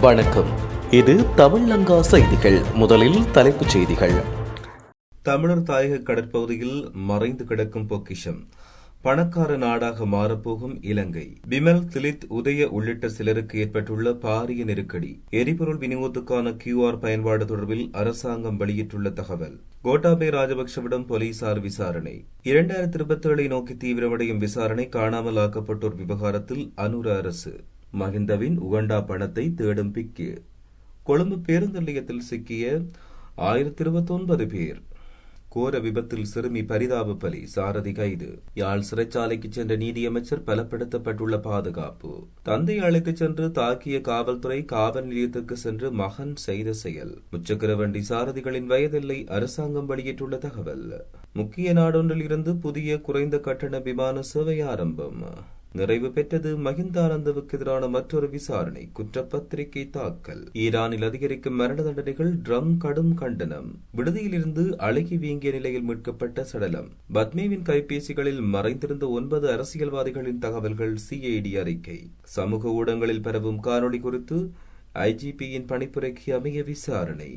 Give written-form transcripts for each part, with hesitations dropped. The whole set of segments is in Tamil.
வணக்கம். இது தமிழங்கா செய்திகள். முதலில் தலைப்புச் செய்திகள். தமிழர் தாயக கடற்பகுதியில் மறைந்து கிடக்கும் பொக்கிஷம். பணக்கார நாடாக மாறப்போகும் இலங்கை. பிமல், திலித், உதய உள்ளிட்ட சிலருக்கு ஏற்பட்டுள்ள பாரிய நெருக்கடி. எரிபொருள் விநியோகத்துக்கான QR பயன்பாடு தொடர்பில் அரசாங்கம் வெளியிட்டுள்ள தகவல். கோட்டாபய ராஜபக்சவிடம் போலீசார் விசாரணை. 2027 நோக்கி தீவிரமடையும் விசாரணை. காணாமல் ஆக்கப்பட்டோர் விவகாரத்தில் அனுர அரசு. மஹிந்தவின் உகண்டா பணத்தை தேடும் பிக்கு. கொழும்பு பேருந்து நிலையத்தில் சிக்கிய 1029 பேர். கோர விபத்தில் சிறுமி பரிதாப பலி. சாரதி கைது. யாழ் சிறைச்சாலைக்கு சென்ற நீதியமைச்சர். பலப்படுத்தப்பட்டுள்ள பாதுகாப்பு. தந்தை அழைத்துச் சென்று தாக்கிய காவல்துறை. காவல் நிலையத்திற்கு சென்று மகன் செய்த செயல். முச்சக்கர வண்டி சாரதிகளின் வயதில்லை அரசாங்கம் வெளியிட்டுள்ள தகவல். முக்கிய நாடொன்றில் இருந்து புதிய குறைந்த கட்டண விமான சேவை ஆரம்பம். நிறைவு பெற்றது. மஹிந்தானந்தவுக்கு எதிரான மற்றொரு விசாரணை. குற்றப்பத்திரிகை தாக்கல். ஈரானில் அதிகரிக்கும் மரண தண்டனைகள். ட்ரம் கடும் கண்டனம். விடுதியிலிருந்து அழுகி வீங்கிய நிலையில் மீட்கப்பட்ட சடலம். பத்மேவின் கைபேசிகளில் மறைந்திருந்த 9 அரசியல்வாதிகளின் தகவல்கள். CID அறிக்கை. சமூக ஊடகங்களில் பரவும் காணொளி குறித்து IGPயின் பணிப்புரைக்கு அமைய விசாரணை.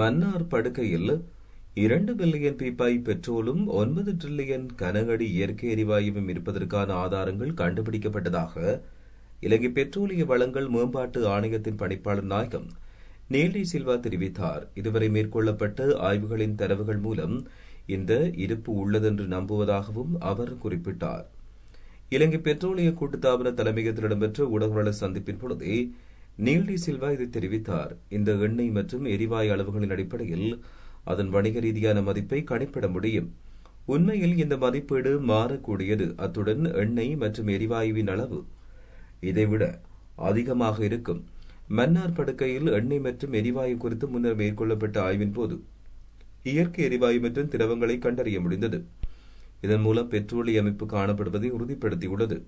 மன்னார் படுகையில் 2 பில்லியன் பீப்பாய் பெட்ரோலும் 9 டிரில்லியன் கனஅடி இயற்கை எரிவாயுவும் இருப்பதற்கான ஆதாரங்கள் கண்டுபிடிக்கப்பட்டதாக இலங்கை பெட்ரோலிய வளங்கள் மேம்பாட்டு ஆணையத்தின் பணிப்பாளர் நாயகம் நீல்டி சில்வா தெரிவித்தார். இதுவரை மேற்கொள்ளப்பட்ட ஆய்வுகளின் தரவுகள் மூலம் இந்த இருப்பு உள்ளதென்று நம்புவதாகவும் அவர் குறிப்பிட்டார். இலங்கை பெட்ரோலிய கூட்டுத்தாபன தலைமையகத்தில் இடம்பெற்ற ஊடகவாளர் சந்திப்பின் பொழுதே நீல்டி சில்வா இதை தெரிவித்தார். இந்த எண்ணெய் மற்றும் எரிவாயு அளவுகளின் அடிப்படையில் அதன் வணிக ரீதியான மதிப்பை கணிப்பிட முடியும். உண்மையில் இந்த மதிப்பீடு மாறக்கூடியது. அத்துடன் எண்ணெய் மற்றும் எரிவாயுவின் அளவு இதைவிட அதிகமாக இருக்கும். மன்னார் படுகையில் எண்ணெய் மற்றும் எரிவாயு குறித்து முன்னர் மேற்கொள்ளப்பட்ட ஆய்வின் போது இயற்கை எரிவாயு மற்றும் திரவங்களை கண்டறிய முடிந்தது. இதன் மூலம் பெட்ரோலிய அமைப்பு காணப்படுவதை உறுதிப்படுத்தியுள்ளது.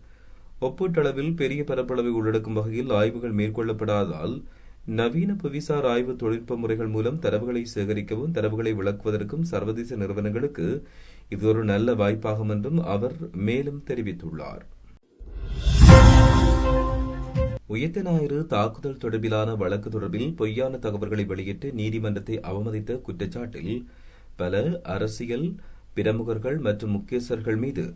ஒப்பீட்டளவில் பெரிய பரப்பளவை உள்ளடக்கும் வகையில் ஆய்வுகள் மேற்கொள்ளப்படாததால் நவீன புவிசார் ஆய்வு தொழில்நுட்ப முறைகள் மூலம் தரவுகளை சேகரிக்கவும் தரவுகளை விளக்குவதற்கும் சர்வதேச நிறுவனங்களுக்கு இது ஒரு நல்ல வாய்ப்பாகும் என்றும் அவர் மேலும் தெரிவித்துள்ளார். உயிர்த்த ஞாயிறு தாக்குதல் தொடர்பிலான வழக்கு தொடர்பில் பொய்யான தகவல்களை வெளியிட்டு நீதிமன்றத்தை அவமதித்த குற்றச்சாட்டில் பல அரசியல் பிரமுகர்கள் மற்றும் முக்கியஸ்தர்கள் மீது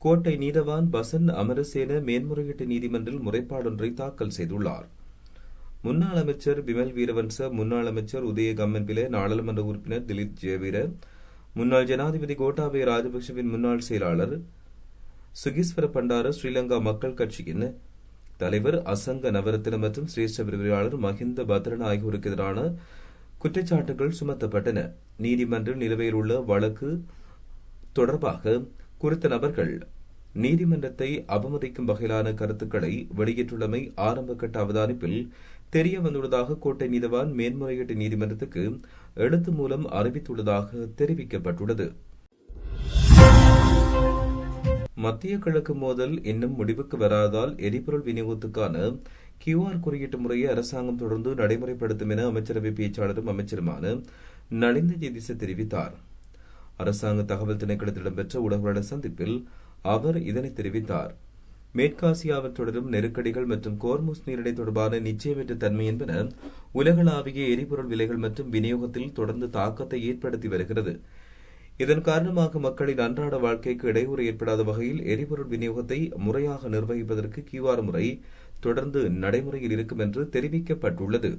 கோட்டை நீதவான் பசன் அமரசேன மேன்முறையீட்டு நீதிமன்றில் முறைப்பாடொன்றை தாக்கல் செய்துள்ளார். முன்னாள் அமைச்சர் பிமல் வீரவன்ச, முன்னாள் அமைச்சர் உதய கம்மன்பில, நாடாளுமன்ற உறுப்பினர் திலித் ஜெயவீர, முன்னாள் ஜனாதிபதி கோட்டாபய ராஜபக்சவின் முன்னாள் செயலாளர் சுகிஸ்வர பண்டார, ஸ்ரீலங்கா மக்கள் கட்சியின் தலைவர் அசங்க நவரத்ன மற்றும் சிரேஷ்ட விரிவாளர் மஹிந்த பத்ரன் ஆகியோருக்கு எதிரான குற்றச்சாட்டுகள் சுமத்தப்பட்டன. நீதிமன்றில் நிலுவையில் உள்ள வழக்கு தொடர்பாக குறித்த நபர்கள் நீதிமன்றத்தை அவமதிக்கும் வகையிலான கருத்துக்களை வெளியிட்டுள்ளமை ஆரம்பகட்ட அவதானிப்பில் தெரிய வந்துள்ளதாக கோட்டை நீதவான் மேன்முறையீட்டு நீதிமன்றத்துக்கு எழுத்து மூலம் அறிவித்துள்ளதாக தெரிவிக்கப்பட்டுள்ளது. மத்திய கிழக்கு மோதல் இன்னும் முடிவுக்கு வராததால் எரிபொருள் விநியோகத்துக்கான QR குறியீட்டு முறையை அரசாங்கம் தொடர்ந்து நடைமுறைப்படுத்தும் என அமைச்சரவை பேச்சாளரும் அமைச்சருமான நலிந்த ஜெதிச தெரிவித்தார். அரசாங்க தகவல் திணைக்களத்தில் இடம்பெற்ற ஊடகவாளர் சந்திப்பில் அவர் இதனை தெரிவித்தார். மேற்காசியாவில் தொடரும் நெருக்கடிகள் மற்றும் கோர்முஸ் நீரிடை தொடர்பான நிச்சயமற்ற தன்மை என்பன உலகளாவிய எரிபொருள் விலைகள் மற்றும் விநியோகத்தில் தொடர்ந்து தாக்கத்தை ஏற்படுத்தி வருகிறது. இதன் காரணமாக மக்களின் அன்றாட வாழ்க்கைக்கு இடையூறு ஏற்படாத வகையில் எரிபொருள் விநியோகத்தை முறையாக நிர்வகிப்பதற்கு QR முறை தொடர்ந்து நடைமுறையில் இருக்கும் என்று தெரிவிக்கப்பட்டுள்ளது.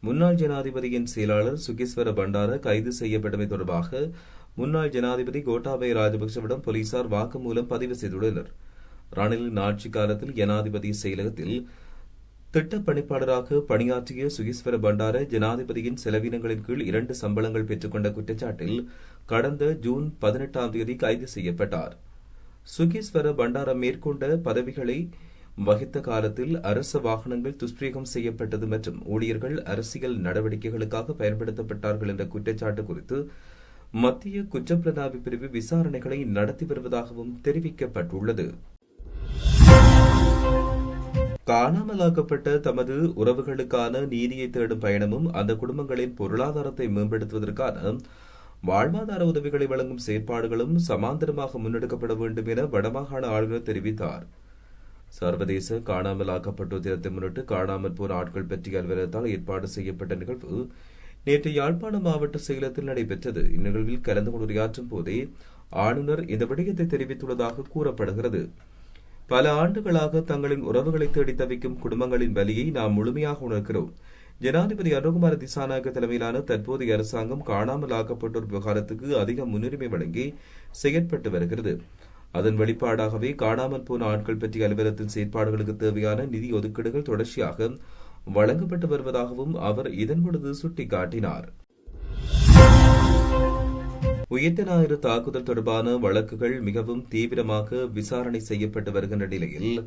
முன்னாள் ஜனாதிபதியின் செயலாளர் சுகிஸ்வர பண்டார கைது செய்யப்பட்டமை தொடர்பாக முன்னாள் ஜனாதிபதி கோட்டாபய ராஜபக்சவிடம் போலீசார் வாக்குமூலம் பதிவு செய்துள்ளனர். ரணிலின் ஆட்சி காலத்தில் ஜனாதிபதி செயலகத்தில் திட்ட பணிப்பாளராக பணியாற்றிய சுகிஸ்வர பண்டார ஜனாதிபதியின் செலவினங்களின் கீழ் 2 சம்பளங்கள் பெற்றுக்கொண்ட குற்றச்சாட்டில் கடந்த ஜூன் 18 கைது செய்யப்பட்டார். சுகிஸ்வர பண்டார மேற்கொண்ட பதவிகளை வகித்த காலத்தில் அரச வாகனங்கள் துஷ்பிரயோகம் செய்யப்பட்டது மற்றும் ஊழியர்கள் அரசியல் நடவடிக்கைகளுக்காக பயன்படுத்தப்பட்டார்கள் என்ற குற்றச்சாட்டு குறித்து மத்திய குற்றப்புலனாய்வு பிரிவு விசாரணைகளை நடத்தி வருவதாகவும் தெரிவிக்கப்பட்டுள்ளது. காணாமலாக்கப்பட்ட தமது உறவுகளுக்கான நீதியை தேடும் பயணமும் அந்த குடும்பங்களின் பொருளாதாரத்தை மேம்படுத்துவதற்கான வாழ்வாதார உதவிகளை வழங்கும் செயற்பாடுகளும் சமாந்தரமாக முன்னெடுக்கப்பட வேண்டும் என வடமாகாண ஆளுநர் தெரிவித்தார். சர்வதேச காணாமலாக்கப்பட்டோர் தினத்தை முன்னிட்டு காணாமல் போன ஆட்கள் பற்றிய அலுவலகத்தால் ஏற்பாடு செய்யப்பட்ட நிகழ்வு நேற்று யாழ்ப்பாணம் மாவட்ட செயலகத்தில் நடைபெற்றது. இந்நிகழ்வில் கலந்து கொண்டு உரையாற்றும் போதே ஆளுநர் இந்த விடயத்தை தெரிவித்துள்ளதாக கூறப்படுகிறது. பல ஆண்டுகளாக தங்களின் உறவுகளை தேடி தவிக்கும் குடும்பங்களின் வலியை நாம் முழுமையாக உணர்கிறோம். ஜனாதிபதி அனுகுமார திசாநாயக்க தலைமையிலான தற்போதைய அரசாங்கம் காணாமல் ஆக்கப்பட்டோர் விவகாரத்துக்கு அதிக முன்னுரிமை வழங்கி செயற்பட்டு வருகிறது. அதன் வெளிப்பாடாகவே காணாமல் போன ஆட்கள் பற்றிய அலுவலகத்தின் செயற்பாடுகளுக்கு தேவையான நிதி ஒதுக்கீடுகள் தொடர்ச்சியாக வழங்கப்பட்டு வருவதாகவும் அவர் இதன்பொழுது சுட்டிக்காட்டினார். உயிர்த்த ஞாயிறு தாக்குதல் தொடர்பான வழக்குகள் மிகவும் தீவிரமாக விசாரணை செய்யப்பட்டு வருகின்ற நிலையில்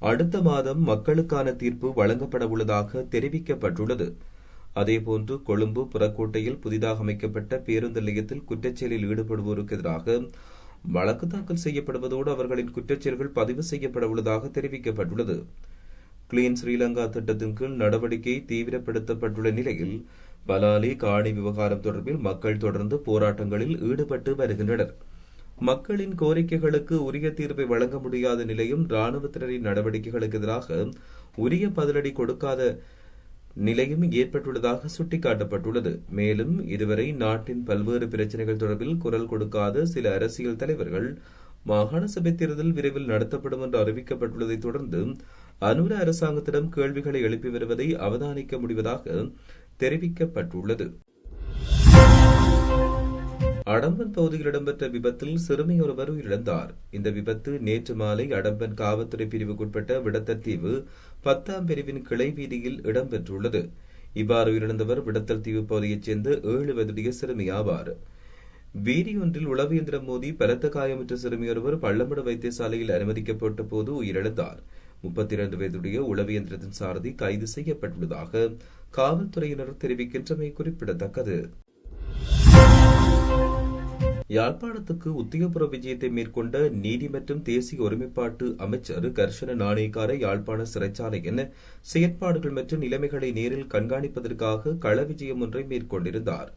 அடுத்த மாதம் மக்களுக்கான தீர்ப்பு வழங்கப்பட உள்ளதாக தெரிவிக்கப்பட்டுள்ளது. அதேபோன்று கொழும்பு புறக்கோட்டையில் புதிதாக அமைக்கப்பட்ட பேருந்து நிலையத்தில் குற்றச்செயலில் ஈடுபடுவோருக்கு எதிராக வழக்கு தாக்கல் செய்யப்படுவதோடு அவர்களின் குற்றச்செயல்கள் பதிவு செய்யப்பட உள்ளதாக தெரிவிக்கப்பட்டுள்ளது. கிளீன் ஸ்ரீலங்கா திட்டத்தின் கீழ் நடவடிக்கை தீவிரப்படுத்தப்பட்டுள்ள நிலையில் பலாலி காணி விவகாரம் தொடர்பில் மக்கள் தொடர்ந்து போராட்டங்களில் ஈடுபட்டு வருகின்றனர். மக்களின் கோரிக்கைகளுக்கு உரிய தீர்வை வழங்க முடியாத நிலையும் ராணுவத்தினரின் நடவடிக்கைகளுக்கு எதிராக உரிய பதிலடி கொடுக்காத நிலையும் ஏற்பட்டுள்ளதாக சுட்டிக்காட்டப்பட்டுள்ளது. மேலும் இதுவரை நாட்டின் பல்வேறு பிரச்சினைகள் தொடர்பில் குரல் கொடுக்காத சில அரசியல் தலைவர்கள் மாகாண சபை தேர்தல் விரைவில் நடத்தப்படும் என்று அறிவிக்கப்பட்டுள்ளதை தொடர்ந்து அனுர அரசாங்கத்திடம் கேள்விகளை எழுப்பி வருவதை அவதானிக்க முடிவதாக தெரிவிக்கப்பட்டுள்ளது. அடம்பன் பகுதியில் இடம்பெற்ற விபத்தில் சிறுமி ஒருவர் உயிரிழந்தார். இந்த விபத்து நேற்று மாலை அடம்பன் காவல்துறை பிரிவுக்குட்பட்ட விடத்தல் தீவு 10ஆம் பிரிவின் கிளை வீதியில் இடம்பெற்றுள்ளது. இவ்வாறு உயிரிழந்தவர் விடத்தல் தீவு பகுதியைச் சேர்ந்த 7 வயதுடைய சிறுமி ஆவார். வீதியொன்றில் உளவு இயந்திரம் மோதி பலத்த காயமுற்ற சிறுமியொருவர் பள்ளமடு வைத்தியசாலையில் அனுமதிக்கப்பட்ட போது உயிரிழந்தார். 32 வயதுடைய உளவு இயந்திரத்தின் சாரதி கைது செய்யப்பட்டுள்ளதாக காவல்துறையினர் தெரிவிக்கின்றமை குறிப்பிடத்தக்கது. யாழ்ப்பாணத்துக்கு உத்தியோகபூர்வ விஜயத்தை மேற்கொண்ட நீதி மற்றும் தேசிய ஒருமைப்பாட்டு அமைச்சர் கர்ஷன நாணயக்கார யாழ்ப்பாண சிறைச்சாலையின் செயற்பாடுகள் மற்றும் நிலைமைகளை நேரில் கண்காணிப்பதற்காக கள விஜயம் ஒன்றை மேற்கொண்டிருந்தார்.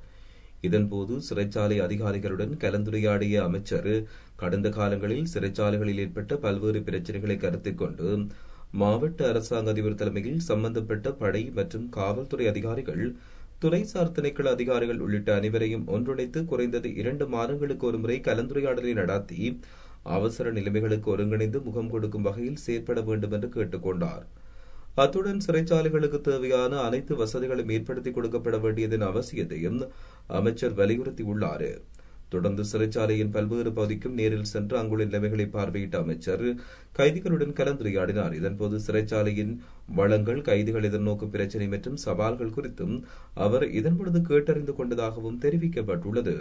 இதன்போது சிறைச்சாலை அதிகாரிகளுடன் கலந்துரையாடிய அமைச்சர் கடந்த காலங்களில் சிறைச்சாலைகளில் ஏற்பட்ட பல்வேறு பிரச்சினைகளை கருத்தில் கொண்டு மாவட்ட அரசாங்க அதிபர் தலைமையில் சம்பந்தப்பட்ட படை மற்றும் காவல்துறை அதிகாரிகள், துறைசார் திணைக்கள அதிகாரிகள் உள்ளிட்ட அனைவரையும் ஒன்றிணைத்து குறைந்தது 2 மாதங்களுக்கு ஒருமுறை கலந்துரையாடலை நடத்தி அவசர நிலைமைகளுக்கு ஒருங்கிணைந்து முகம் கொடுக்கும் வகையில் செயற்பட வேண்டும் என்று கேட்டுக் கொண்டார். அத்துடன் சிறைச்சாலைகளுக்கு தேவையான அனைத்து வசதிகளும் ஏற்படுத்திக் கொடுக்கப்பட வேண்டியதன் அவசியத்தையும் அமைச்சர் வலியுறுத்தியுள்ளார். தொடர்ந்து சிறைச்சாலையின் பல்வேறு பகுதிக்கும் நேரில் சென்று அங்குள்ள நிலைமைகளை பார்வையிட்ட அமைச்சர் கைதிகளுடன் கலந்துரையாடினார். இதன்போது சிறைச்சாலையின் வளங்கள், கைதிகள் எதிர்நோக்கும் பிரச்சினை மற்றும் சவால்கள் குறித்தும் அவர் இதன்பொழுது கேட்டறிந்து கொண்டதாகவும் தெரிவிக்கப்பட்டுள்ளது.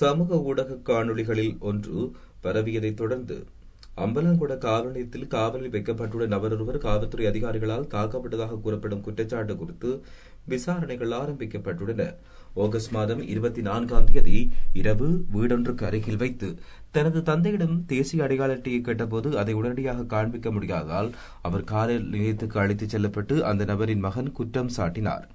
சமூக ஊடக காணொலிகளில் ஒன்று பரவியதைத் தொடர்ந்து அம்பலாங்கொட காவல் நிலையத்தில் காவலில் வைக்கப்பட்டுள்ள நபரொருவர் காவல்துறை அதிகாரிகளால் தாக்கப்பட்டதாக கூறப்படும் குற்றச்சாட்டு குறித்து விசாரணைகள் ஆரம்பிக்கப்பட்டுள்ளன. ஆகஸ்ட் மாதம் 24ஆம் தேதி இரவு வீடொன்றுக்கு அருகில் வைத்து தனது தந்தையிடம் தேசிய அடையாள அட்டையை கேட்டபோது அதை உடனடியாக காண்பிக்க முடியாததால் அவர் காவல் நிலையத்துக்கு அழைத்துச் செல்லப்பட்டு அந்த நபரின் மகன் குற்றம் சாட்டினார்.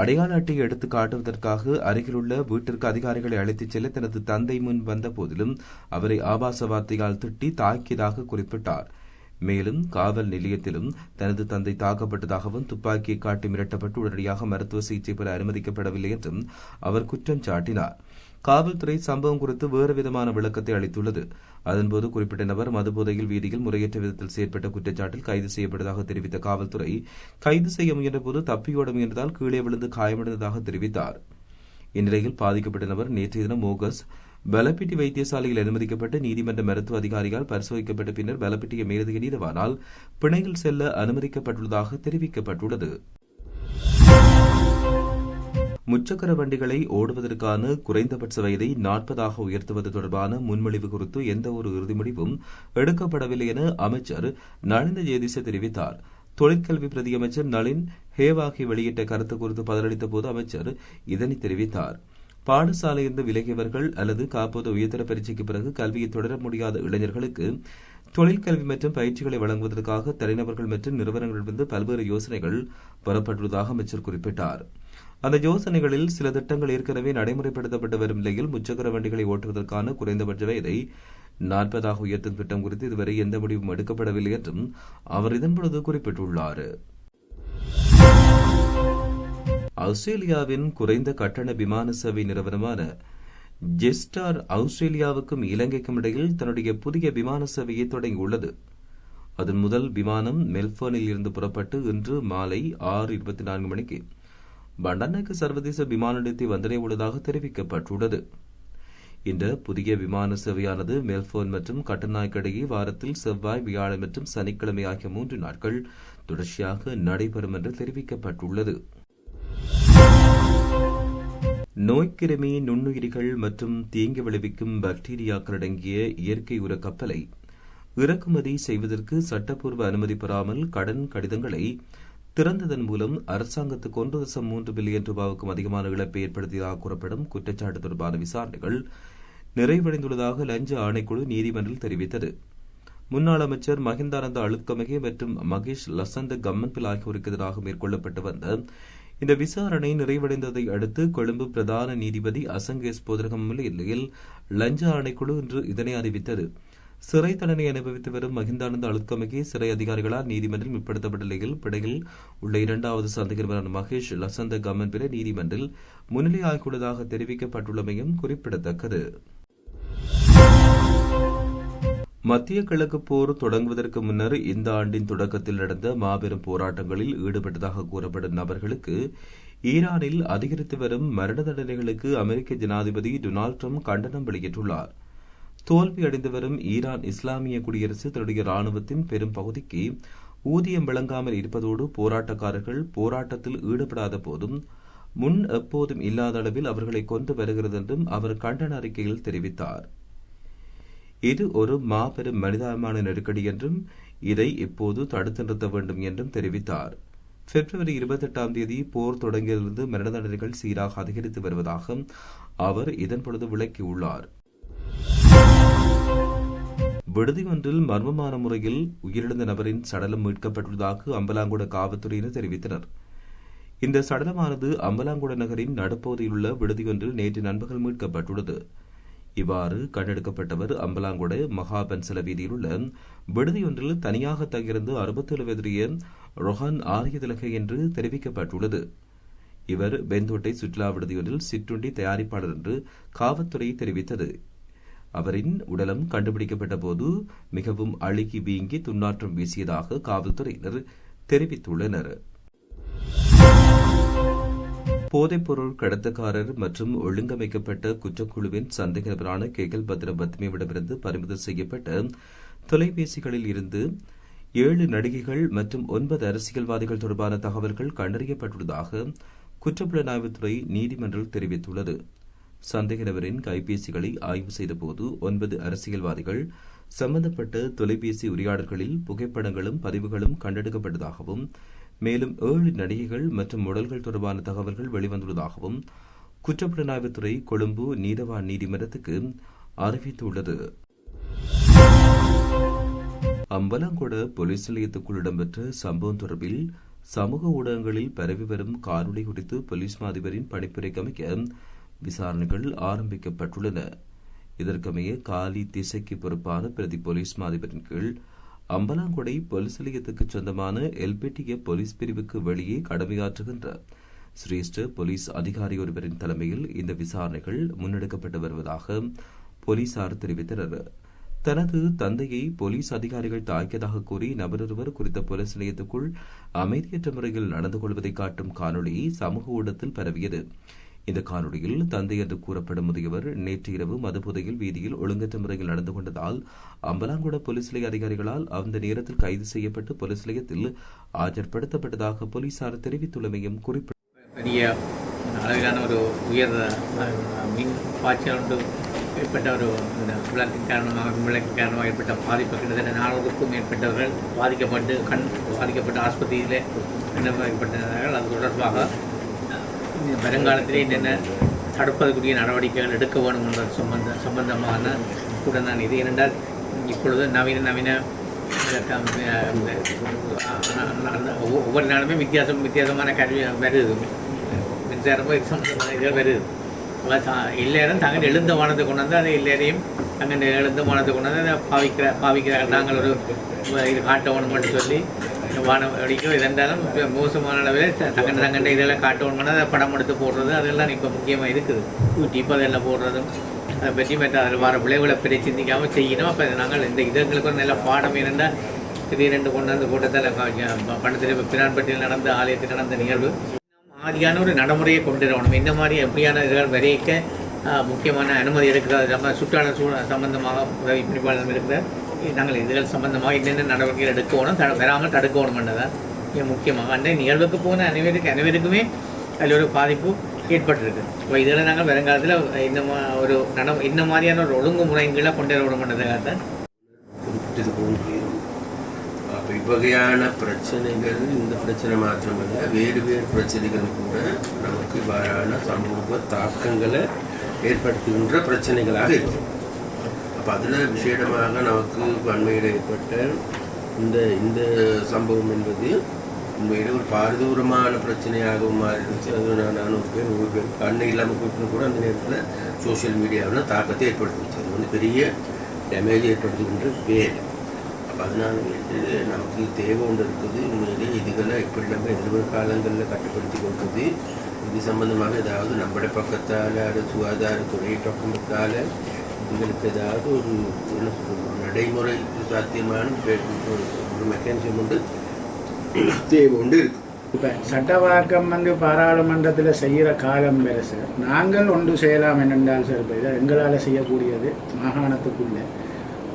அடையாள அட்டையை எடுத்து காட்டுவதற்காக அருகிலுள்ள வீட்டிற்கு அதிகாரிகளை அழைத்துச் செல்ல தனது தந்தை முன் வந்த போதிலும் அவரை ஆபாச வார்த்தையால் திட்டி தாக்கியதாக குறிப்பிட்டார். மேலும் காவல் நிலையத்திலும் தனது தந்தை தாக்கப்பட்டதாகவும் துப்பாக்கியை காட்டி மிரட்டப்பட்டு உடனடியாக மருத்துவ சிகிச்சை பெற அனுமதிக்கப்படவில்லை என்றும் அவர் குற்றம் சாட்டினார். காவல்துறை சம்பவம் குறித்து வேறு விதமான விளக்கத்தை அளித்துள்ளது. அதன்போது குறிப்பிட்ட நபர் மதுபோதையில் வீதியில் முறையற்ற விதத்தில் செயற்பட்ட குற்றச்சாட்டில் கைது செய்யப்பட்டதாக தெரிவித்த காவல்துறை கைது செய்ய முயன்றபோது தப்பியோட முயன்றதால் கீழே விழுந்து காயமடைந்ததாக தெரிவித்தார். இந்நிலையில் பாதிக்கப்பட்ட நபர் நேற்றைய தினம் ஆகஸ்ட் பலப்பிட்டி வைத்தியசாலையில் அனுமதிக்கப்பட்டு நீதிமன்ற மருத்துவ அதிகாரியால் பரிசோதிக்கப்பட்ட பின்னர் பலப்பிட்டிய மேலதிக நீதிவானால் பிணையில் செல்ல அனுமதிக்கப்பட்டுள்ளதாக தெரிவிக்கப்பட்டுள்ளது. முச்சக்கர வண்டிகளை ஓடுவதற்கான குறைந்தபட்ச வயதை 40ஆக உயர்த்துவது தொடர்பான முன்மொழிவு குறித்து எந்தவொரு இறுதி முடிவும் எடுக்கப்படவில்லை என அமைச்சர் நளிந்த ஜேதிச தெரிவித்தார். தொழிற்கல்வி பிரதியமைச்சர் நளின் ஹேவாகி வெளியிட்ட கருத்து குறித்து பதிலளித்த போது அமைச்சர் இதனை தெரிவித்தார். பாடசாலையிலிருந்து விலகியவர்கள் அல்லது காப்போது உயர்தர பரீட்சைக்கு பிறகு கல்வியை தொடர முடியாத இளைஞர்களுக்கு தொழிற்கல்வி மற்றும் பயிற்சிகளை வழங்குவதற்காக தனிநபர்கள் மற்றும் நிறுவனங்களிலிருந்து பல்வேறு யோசனைகள் பெறப்பட்டுள்ளதாக அமைச்சர் குறிப்பிட்டார். அந்த யோசனைகளில் சில திட்டங்கள் ஏற்கனவே நடைமுறைப்படுத்தப்பட்டு வரும் நிலையில் முச்சக்கர வண்டிகளை ஓட்டுவதற்கான குறைந்தபட்ச வயதை 40 உயர்த்தும் திட்டம் குறித்து இதுவரை எந்த முடிவும் எடுக்கப்படவில்லை என்றும் அவர் இதன்பொழுது குறிப்பிட்டுள்ளார். ஆஸ்திரேலியாவின் குறைந்த கட்டண விமான சேவை நிறுவனமான ஜெஸ்டார் ஆஸ்திரேலியாவுக்கும் இலங்கைக்கும் இடையில் தன்னுடைய புதிய விமான சேவையை தொடங்கியுள்ளது. அதன் முதல் விமானம் மெல்பர்னில் இருந்து புறப்பட்டு இன்று மாலை 6:24 மணிக்கு பண்டார்நாயக்க சர்வதேச விமான நிலையத்தை வந்தடைய உள்ளதாக தெரிவிக்கப்பட்டுள்ளது. இந்த புதிய விமான சேவையானது மெல்போர்ன் மற்றும் கட்டநாயக்க இடையே வாரத்தில் செவ்வாய், வியாழன் மற்றும் சனிக்கிழமை ஆகிய 3 நாட்கள் தொடர்ச்சியாக நடைபெறும் என்று தெரிவிக்கப்பட்டுள்ளது. நோய்க்கிருமி, நுண்ணுயிரிகள் மற்றும் தீங்கு விளைவிக்கும் பாக்டீரியாக்கள் அடங்கிய இயற்கை உர கப்பலை இறக்குமதி செய்வதற்கு சட்டப்பூர்வ அனுமதி பெறாமல் கடன் கடிதங்களை திறந்ததன் மூலம் அரசாங்கத்துக்கு 1.3 பில்லியன் ரூபாவுக்கும் அதிகமான இழப்பை ஏற்படுத்தியதாக கூறப்படும் குற்றச்சாட்டு தொடர்பான விசாரணைகள் நிறைவடைந்துள்ளதாக லஞ்ச ஆணைக்குழு நீதிமன்றில் தெரிவித்தது. முன்னாள் அமைச்சர் மஹிந்தானந்த அழுத்கமகே மற்றும் மகேஷ் லசந்த கம்மன்பில் ஆகியோருக்கு எதிராக மேற்கொள்ளப்பட்டு வந்த இந்த விசாரணை நிறைவடைந்ததை அடுத்து கொழும்பு பிரதான நீதிபதி அசங்கேஸ் போதரகம் முன்னிலையில் லஞ்ச ஆணைக்குழு இன்று இதனை அறிவித்தது. சிறை தண்டனை அனுபவித்து வரும் மஹிந்தானந்த அழுத்கமகே சிறை அதிகாரிகளால் நீதிமன்றில் முற்படுத்தப்பட்ட நிலையில் பிணையில் உள்ள 2வது சந்தேகமான மகேஷ் லசந்த கம்மன்பில நீதிமன்றில் முன்னிலையாகியுள்ளதாக தெரிவிக்கப்பட்டுள்ளமையும் குறிப்பிடத்தக்கது. மத்திய கிழக்கு போர் தொடங்குவதற்கு முன்னர் இந்த ஆண்டின் தொடக்கத்தில் நடந்த மாபெரும் போராட்டங்களில் ஈடுபட்டதாக கூறப்படும் நபர்களுக்கு ஈரானில் அதிகரித்து வரும் மரண தண்டனைகளுக்கு அமெரிக்க ஜனாதிபதி டொனால்டு டிரம்ப் கண்டனம் வெளியிட்டுள்ளார். தோல்வியடைந்து வரும் ஈரான் இஸ்லாமிய குடியரசு தன்னுடைய ராணுவத்தின் பெரும் பகுதிக்கு ஊதியம் வழங்காமல் இருப்பதோடு போராட்டக்காரர்கள் போராட்டத்தில் ஈடுபடாத போதும் முன் எப்போதும் இல்லாத அளவில் அவர்களை கொண்டு வருகிறது என்றும் அவர் கண்டன அறிக்கையில் தெரிவித்தார். இது ஒரு மாபெரும் மனிதாபிமான நெருக்கடி என்றும் இதை இப்போது தடுத்து நிறுத்த வேண்டும் என்றும் தெரிவித்தார். பிப்ரவரி 28 போர் தொடங்கியிலிருந்து மரண தண்டனைகள் சீராக அதிகரித்து வருவதாக அவர் இதன்பொழுது விளக்கியுள்ளார். விடுதி ஒன்றில் மர்மமான முறையில் உயிரிழந்த நபரின் சடலம் மீட்கப்பட்டுள்ளதாக அம்பலாங்குட காவல்துறையினர் தெரிவித்தனர். இந்த சடலமானது அம்பலாங்குட நகரின் நடுப்பகுதியில் உள்ள விடுதி ஒன்றில் நேற்று நண்பகல் மீட்கப்பட்டுள்ளது. இவ்வாறு கண்டெடுக்கப்பட்டவர் அம்பலாங்குட மகாபன்சல வீதியில் உள்ள விடுதியொன்றில் தனியாக தங்கியிருந்து 67 வயதுடைய ரொஹான் ஆரியதிலகை என்று தெரிவிக்கப்பட்டுள்ளது. இவர் பெந்தோட்டை சுற்றுலா விடுதியொன்றில் சிற்றுண்டி தயாரிப்பாளர் என்று காவல்துறை தெரிவித்தது. அவரின் உடலம் கண்டுபிடிக்கப்பட்ட போது மிகவும் அழுகி வீங்கி துர்நாற்றம் வீசியதாக காவல்துறையினர் தெரிவித்துள்ளனர். போதைப்பொருள் கடத்தக்காரர் மற்றும் ஒழுங்கமைக்கப்பட்ட குற்றக்குழுவின் சந்தேக நபரான கேகல் பத்ர பத்மியிடமிருந்து பறிமுதல் செய்யப்பட்ட தொலைபேசிகளில் இருந்து 7 நடிகைகள் மற்றும் 9 அரசியல்வாதிகள் தொடர்பான தகவல்கள் கண்டறியப்பட்டுள்ளதாக குற்றப்புலனாய்வுத்துறை நீதிமன்றில் தெரிவித்துள்ளது. சந்தேக நபரின் கைபேசிகளை ஆய்வு செய்தபோது 9 அரசியல்வாதிகள் சம்பந்தப்பட்ட தொலைபேசி உரையாடல்களில் புகைப்படங்களும் பதிவுகளும் கண்டெடுக்கப்பட்டதாகவும் மேலும் 7 நடிகைகள் மற்றும் உடல்கள் தொடர்பான தகவல்கள் வெளிவந்துள்ளதாகவும் குற்றப்புலனாய்வுத்துறை கொழும்பு நீதவான் நீதிமன்றத்துக்கு அறிவித்துள்ளது. அம்பலாங்கொட போலீஸ் நிலையத்துக்குள் இடம்பெற்ற சம்பவம் தொடர்பில் சமூக ஊடகங்களில் பரவி வரும் காணொலி குறித்து போலீஸ் மாதிபரின் பணிப்புரைக்கு அமைக்க விசாரணைகள் ஆரம்பிக்கப்பட்டுள்ளன. இதற்கமைய காலி திசைக்கு பொறுப்பான பிரதி போலீஸ் மாதிபரின் கீழ் அம்பலாங்கொடை போலீஸ் நிலையத்துக்கு சொந்தமான எல்பிடிய போலீஸ் பிரிவுக்கு வெளியே கடமையாற்றுகின்ற சிரேஷ்ட போலீஸ் அதிகாரி ஒருவரின் தலைமையில் இந்த விசாரணைகள் முன்னெடுக்கப்பட்டு வருவதாக போலீசார் தெரிவித்தனர். தனது தந்தையை போலீஸ் அதிகாரிகள் தாக்கியதாக கூறி நபரொருவர் குறித்த போலீஸ் நிலையத்துக்குள் அமைதியற்ற முறையில் நடந்து கொள்வதை காட்டும் காணொலி சமூக ஊடகத்தில் பரவியது. இந்த காணொலியில் தந்தை என்று கூறப்படும் முதியவர் நேற்று இரவு மதுபோதையில் வீதியில் ஒழுங்கற்ற முறையில் நடந்து கொண்டதால் அம்பலாங்குட போலீஸ் நிலைய அதிகாரிகளால் அந்த நேரத்தில் கைது செய்யப்பட்டு போலீஸ் நிலையத்தில் ஆஜர்படுத்தப்பட்டதாக போலீசார் தெரிவித்துள்ளமையும் பெரிய அளவிலான ஒரு உயர் மின் பாய்ச்சல் ஒன்று ஏற்பட்ட ஒரு விளக்கின் காரணமாக விளக்கின் காரணமாக ஏற்பட்ட பாதிப்பு கிட்டத்தட்ட 400க்கும் மேற்பட்டவர்கள் பாதிக்கப்பட்ட ஆஸ்பத்திரியிலே அனுமதிக்கப்பட்டவர்கள். அது தொடர்பாக வருங்காலத்திலே என்னென்ன தடுப்பதற்குரிய நடவடிக்கைகள் எடுக்க வேண்டும் என்ற சம்பந்தமான கூட நான் இது ஏனென்றால் இப்பொழுது நவீன ஒவ்வொரு நாளுமே வித்தியாசமான கல்வி வருது. தயாரிப்போ இது சம்மந்தமான இதுகள் வருது. எல்லாரும் தங்கள் எழுந்த வானத்தை கொண்டு வந்து அதை எல்லாரையும் தங்கள் எழுந்த வானத்தை கொண்டு வந்து அதை பாவிக்கிறாங்க. நாங்கள் ஒரு இது காட்டணும்னு சொல்லி வானம் அடிக்கும். இதென்றாலும் மோசமான அளவில் தங்கண்ட இதெல்லாம் காட்டணும்னா அதை படம் எடுத்து போடுறது அதெல்லாம் இப்போ முக்கியமாக இருக்குது. யூடியூப் அதெல்லாம் போடுறதும் அதை பற்றி மற்ற அதில் வர விளைவுகளை பற்றி சிந்திக்காமல் செய்யணும். அப்போ நாங்கள் இந்த இதுங்களுக்கு ஒரு நல்ல பாடம் இருந்தால் திடீரென்று கொண்டு வந்து போட்டதில் பணத்தில் இப்போ பிரான்பட்டியில் நடந்த ஆலயத்தில் நடந்த நிகழ்வு மாதிரியான ஒரு நடைமுறையை கொண்டு வரணும். இந்த மாதிரி எப்படியான இதுகள் வரைக்க முக்கியமான அனுமதி எடுக்கிறது நம்ம சுற்றாடல் சம்பந்தமாக உதவி பணிப்பாளர் இருக்கிற நாங்கள் இதுகள் சம்பந்தமாக என்னென்ன நடவடிக்கைகள் எடுக்கணும் வராமல் தடுக்கணும்ன்றதான் மிக முக்கியமாக அந்த நிகழ்வுக்கு போன அனைவருக்குமே அதில் ஒரு பாதிப்பு ஏற்பட்டிருக்கு. இப்போ இதில் நாங்கள் வருங்காலத்தில் இந்த மாதிரியான ஒரு ஒழுங்குமுறைகளை கொண்டு வரணும்ன்றதுக்காக இவ்வகையான பிரச்சனைகள் இந்த பிரச்சனை மாத்திரமல்ல வேறு வேறு பிரச்சனைகள் கூட நமக்கு இவ்வாறான சமூக தாக்கங்களை ஏற்படுத்துகின்ற பிரச்சனைகளாக இருக்கும். அப்போ அதில் விசேடமாக நமக்கு அண்மையில் ஏற்பட்ட இந்த சம்பவம் என்பது உண்மையில் ஒரு பாரதூரமான பிரச்சனையாகவும் மாறிடுச்சு. அது 400 பேர் 100 பேர் கண்ணு இல்லாமல் கூட்டினு கூட அந்த நேரத்தில் சோஷியல் மீடியாவில் தாக்கத்தை ஏற்படுத்திச்சு. அது வந்து பெரிய டேமேஜ் ஏற்படுத்துகின்ற வேலை. அப்போ அதனால் நமக்கு தேவை ஒன்று இருக்குது. உண்மையிலே இதுகளை எப்படி நம்ம எதிர்வரும் காலங்களில் கட்டுப்படுத்தி கொள்வது, இது சம்பந்தமாக ஏதாவது நம்முடைய பக்கத்தால் சுகாதாரத்துறை பக்கத்தால் இதுகளுக்கு ஏதாவது ஒரு என்ன சொல்கிறது நடைமுறை சாத்தியமான ஒரு மெக்கானிசம் உண்டு தேவை உண்டு இருக்குது. இப்போ சட்டவாக்கம் பாராளுமன்றத்தில் செய்கிற காலம் வேறு சார். நாங்கள் ஒன்று செய்யலாம் என்னென்றால் சார் இப்போ இதை எங்களால் செய்யக்கூடியது மாகாணத்துக்குள்ளே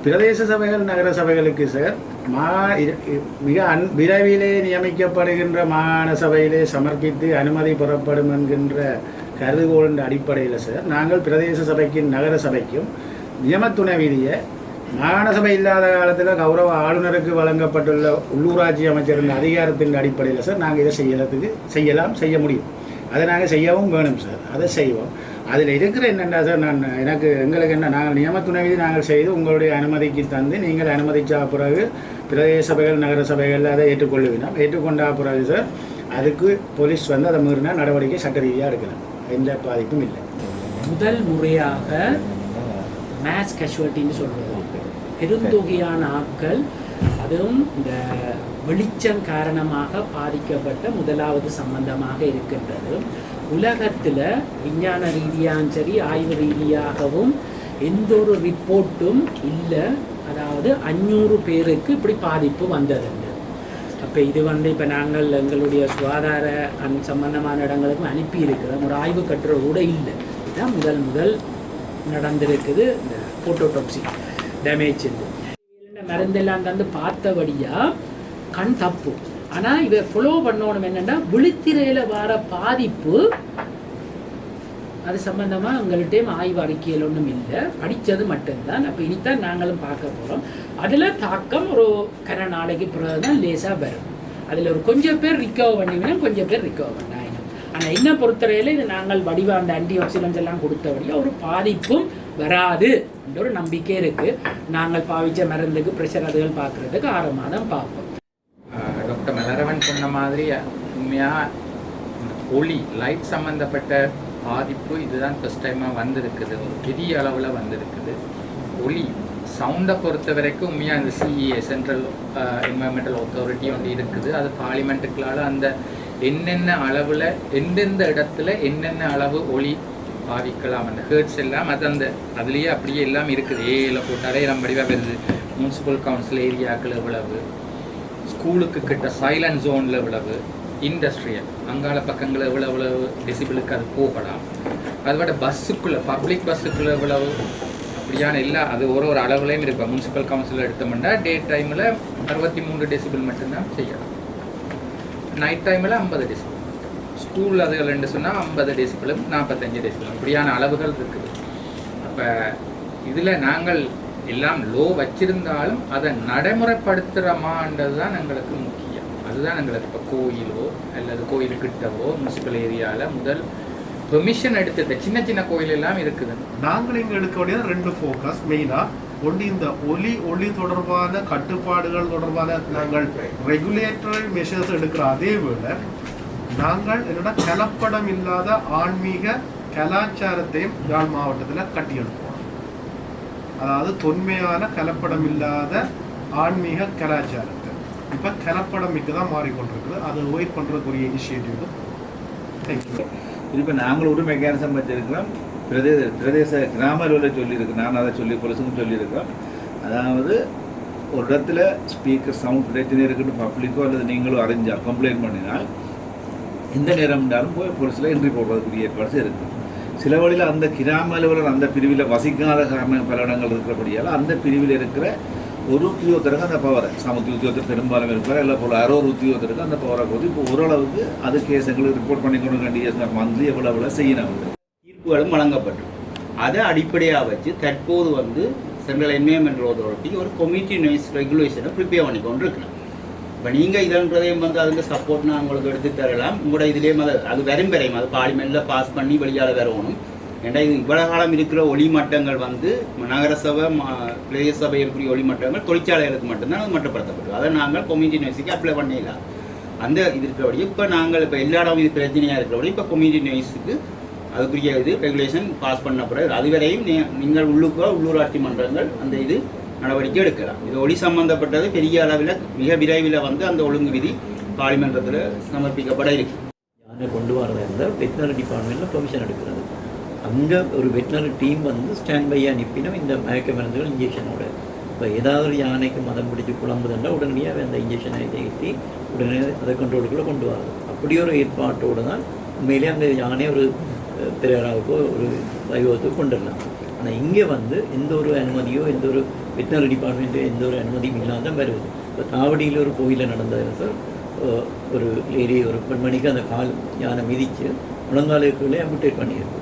பிரதேச சபைகள் நகர சபைகளுக்கு சார் விரைவிலே நியமிக்கப்படுகின்ற மாகாண சபையிலே சமர்ப்பித்து அனுமதி பெறப்படும் என்கின்ற கருதுகோளின் அடிப்படையில் சார் நாங்கள் பிரதேச சபைக்கும் நகர சபைக்கும் நியமத்துணை விதியை மாகாண சபை இல்லாத காலத்தில் கௌரவ ஆளுநருக்கு வழங்கப்பட்டுள்ள உள்ளூராட்சி அமைச்சரின் அதிகாரத்தின் அடிப்படையில் சார் நாங்கள் இதை செய்ய முடியும். அதை நாங்கள் செய்யவும் வேணும் சார். அதை செய்வோம். அதில் இருக்கிற என்னென்னா சார் எங்களுக்கு என்ன நாங்கள் நியமத்துணை விதி நாங்கள் செய்து உங்களுடைய அனுமதிக்கு தந்து நீங்கள் அனுமதிச்சா பிறகு பிரதேச சபைகள் நகர சபைகள் அதை ஏற்றுக்கொள்ளுவினோம். ஏற்றுக்கொண்டா பிறகு சார் அதுக்கு போலீஸ் வந்து அதை மீறினா நடவடிக்கை சட்ட ரீதியாக எடுக்கலாம். எந்த பாதிப்பும் இல்லை. முதல் முறையாக மேஸ் கேஷுவலிட்டின்னு சொல்கிறது பெருந்தொகையான ஆட்கள் அதுவும் இந்த வெளிச்சம் காரணமாக பாதிக்கப்பட்ட முதலாவது சம்பந்தமாக இருக்கின்றது. உலகத்தில் விஞ்ஞான ரீதியாகவும் சரி ஆய்வு ரீதியாகவும் எந்த ஒரு ரிப்போர்ட்டும் இல்லை. அதாவது 500 பேருக்கு இப்படி பாதிப்பு வந்ததுண்டு. அப்போ இது இப்போ நாங்கள் எங்களுடைய சுகாதார சம்பந்தமான இடங்களுக்கும் அனுப்பி இருக்கிறோம். ஒரு ஆய்வு கட்டுரை கூட இல்லை. இதுதான் முதல் நடந்திருக்குது. இந்த போட்டோடாக்சி டேமேஜ் மருந்தெல்லாம் தந்து பார்த்தபடியாக கண் தப்பு. ஆனால் இதை ஃபாலோ பண்ணணும் என்னென்னா விழித்திரையில் வர பாதிப்பு அது சம்பந்தமாக எங்கள்கிட்டையும் ஆய்வு அறிக்கையில் ஒன்றும் இல்லை. படித்தது மட்டும்தான். அப்போ இனித்தான் நாங்களும் பார்க்க போகிறோம். அதில் தாக்கம் ஒரு கன நாளைக்கு பிறகு தான் லேசாக வரும். அதில் ஒரு கொஞ்சம் பேர் ரிக்கவர் பண்ணிவிடும், கொஞ்சம் பேர் ரிக்கவர் பண்ணாயிடும். ஆனால் என்ன பொறுத்தவரையில் இது நாங்கள் வடிவாக அந்த ஆன்டி ஆக்சிடென்ட்ஸ் எல்லாம் கொடுத்தபடியாக ஒரு பாதிப்பும் வராது என்ற ஒரு நம்பிக்கை இருக்குது. நாங்கள் பாவித்த மருந்துக்கு ப்ரெஷர் அதுகள் பார்க்குறதுக்கு 6 மாதம் பார்ப்போம். டாக்டர் மலரவன் சொன்ன மாதிரி உண்மையாக ஒளி லைட் சம்மந்தப்பட்ட பாதிப்பு இதுதான் ஃபஸ்ட் டைமாக வந்திருக்குது. ஒரு பெரிய அளவில் வந்திருக்குது. ஒளி சவுண்டை பொறுத்த வரைக்கும் உண்மையாக இந்த CEA சென்ட்ரல் என்வரன்மெண்டல் அத்தாரிட்டி ஒன்று இருக்குது. அது பார்லிமெண்ட்டுக்களால் அந்த என்னென்ன அளவில் எந்தெந்த இடத்துல என்னென்ன அளவு ஒளி பாதிக்கலாம் அந்த ஹேர்ட்ஸ் எல்லாம் அது அதுலேயே அப்படியே எல்லாம் இருக்குது. ஏல போட்டாலே எல்லாம் வடிவாக வருது. முனிசிபல் கவுன்சில் ஏரியாக்கள் எவ்வளவு, ஸ்கூலுக்கு கிட்ட சைலண்ட் ஜோனில் எவ்வளவு, இண்டஸ்ட்ரியல் அங்காள பக்கங்கள் எவ்வளவு டெசிபிளுக்கு அது போகலாம். அதோட பஸ்ஸுக்குள்ளே பப்ளிக் பஸ்ஸுக்குள்ளே எவ்வளவு அப்படியான எல்லாம் அது ஒரு அளவுலையும் இருக்கும். முனிசிபல் கவுன்சிலில் எடுத்தோம்னா டே டைமில் 63 டெசிபிள் மட்டும்தான் செய்யலாம். நைட் டைமில் 50 டெசிபிள். ஸ்கூல் அதுகள் ரெண்டு சொன்னால் 50 டெசிபிளும் 45 டெசிபிளும் இப்படியான அளவுகள் இருக்குது. அப்போ இதில் நாங்கள் எல்லாம் லோ வச்சிருந்தாலும் அதை நடைமுறைப்படுத்துகிறோமான்றது தான் எங்களுக்கு முக்கியம். அதுதான் எங்களுக்கு இப்போ கோயிலோ அல்லது கோயிலுக்கிட்டவோ முனிசிபல் ஏரியாவில் முதல் பெர்மிஷன் எடுத்துட்ட சின்ன கோயில் எல்லாம் இருக்குது. நாங்கள் இங்கே எடுக்க வேண்டியது 2 ஃபோக்கஸ் மெயினாக. ஒன்று இந்த ஒளி தொடர்பான கட்டுப்பாடுகள் தொடர்பான நாங்கள் ரெகுலேட்டரி மெஷர்ஸ் எடுக்கிற அதே வேளை நாங்கள் என்னோட கலப்படம் இல்லாத ஆன்மீக கலாச்சாரத்தையும் யாழ் மாவட்டத்தில் கட்டியெழுப்போம். அதாவது தொன்மையான கலப்படம் இல்லாத ஆன்மீக கலாச்சாரத்தை இப்போ கலப்படம் மிக்க தான் மாறிக்கொண்டிருக்குது. அதை அவாய்ட் பண்ணுறதுக்குரிய இனிஷியேட்டிவ். தேங்க்யூ. இப்போ நாங்கள் ஒரு மெக்கானிசம் வச்சிருக்கிறோம். பிரதேச கிராம அளவில் சொல்லியிருக்கோம். நான் அதை சொல்லி பொலிசுக்கும் சொல்லியிருக்கோம். அதாவது ஒரு இடத்துல ஸ்பீக்கர் சவுண்ட் பிரச்சனை இருக்குன்னு பப்ளிக்கோ அல்லது நீங்களும் அறிஞ்சால் கம்ப்ளைண்ட் பண்ணினால் எந்த நேரம் இருந்தாலும் போய் போலீஸில் என்ட்ரி போடுறதுக்குரிய ஏற்பாடு இருக்குது. சில வழியில் அந்த கிராம அளவில் அந்த பிரிவில் வசிக்காத காரணம் பல இடங்கள் இருக்கிறபடியால் அந்த பிரிவில் இருக்கிற ஒரு உத்தியோகத்தருக்கு அந்த பவரை சமத்துவ உத்தியோகத்தர் பெரும்பாலும் இருக்கிறார் இல்லை போல் யாரோ ஒரு உத்தியோகத்தருக்கு அந்த பவரை கொடுத்து இப்போ ஓரளவுக்கு அது கேஸுங்களுக்கு ரிப்போர்ட் பண்ணி கொண்டு வேண்டிய மந்த்லி எவ்வளோ செய்யணும். தீர்ப்புகளும் வழங்கப்படும். அதை அடிப்படையாக வச்சு தற்போது சென்ட்ரல் என்விரான்மெண்டல் அத்தாரிட்டி ஒரு கம்யூனிட்டி நாய்ஸ் ரெகுலேஷனை ப்ரிப்பேர் பண்ணி கொண்டு இருக்கிறோம். இப்போ நீங்கள் இதன்றதையும் அதுக்கு சப்போர்ட் நான் உங்களுக்கு எடுத்து தரலாம். உங்களோட இதுலேயும் அது வரும் வரையும் அது பார்லிமெண்ட்டில் பாஸ் பண்ணி வெளியால் வரணும். ஏன்னா இது இவ்வளோ காலம் இருக்கிற ஒளிமட்டங்கள் நகரசபை பிரதேச சபை இருக்கிற ஒளிமட்டங்கள் தொழிற்சாலைகளுக்கு மட்டும்தான் அது மட்டுப்படுத்தப்படும். அதை நாங்கள் கம்யூனிட்டி நாய்ஸுக்கு அப்ளை பண்ணிடலாம். அந்த இது இருக்கிறபடி இப்போ நாங்கள் இப்போ எல்லா இடம் இது பிரச்சனையாக இருக்கிறபடி இப்போ கம்யூனிட்டி நாய்ஸுக்கு அதுக்குரிய இது ரெகுலேஷன் பாஸ் பண்ணப்படுறது. அதுவரையும் நீங்கள் உள்ளூராட்சி மன்றங்கள் அந்த இது நடவடிக்கை எடுக்கலாம். இது ஒளி சம்பந்தப்பட்டது பெரிய அளவில் மிக விரைவில் அந்த ஒழுங்கு விதி பார்லிமெண்டத்தில் சமர்ப்பிக்கப்பட இருக்கு. யானை கொண்டு வரதாக இருந்தால் வெட்டினரி டிபார்ட்மெண்ட்டில் பெர்மிஷன் எடுக்கிறது. அங்கே ஒரு வெட்டினரி டீம் ஸ்டாண்ட் பை அனுப்பினோம் இந்த மயக்க மருந்துகள் இன்ஜெக்ஷனோட. இப்போ ஏதாவது ஒரு யானைக்கு மதம் பிடிச்சி குழம்புதுன்னா உடனடியாக அந்த இன்ஜெக்ஷனை ஏற்றி உடனே அதை கண்ட்ரோலுக்குள்ளே கொண்டு வரது. அப்படி ஒரு ஏற்பாட்டோடு தான் உண்மையிலே அந்த யானை ஒரு பெரியாராவுக்கோ ஒரு வைபவத்துக்கு கொண்டு வரலாம். ஆனால் இங்கே எந்த ஒரு அனுமதியோ எந்த ஒரு வெட்டினரி டிபார்ட்மெண்ட்டோ எந்த ஒரு அனுமதியும் இல்லாத வருது. இப்போ தாவடியில் ஒரு கோயிலில் நடந்தது சார், ஒரு லேடி ஒரு பெண்மணிக்கு அந்த கால் யானை மிதித்து முழங்காலுக்குள்ளே அம்புட்டேட் பண்ணியிருக்கு.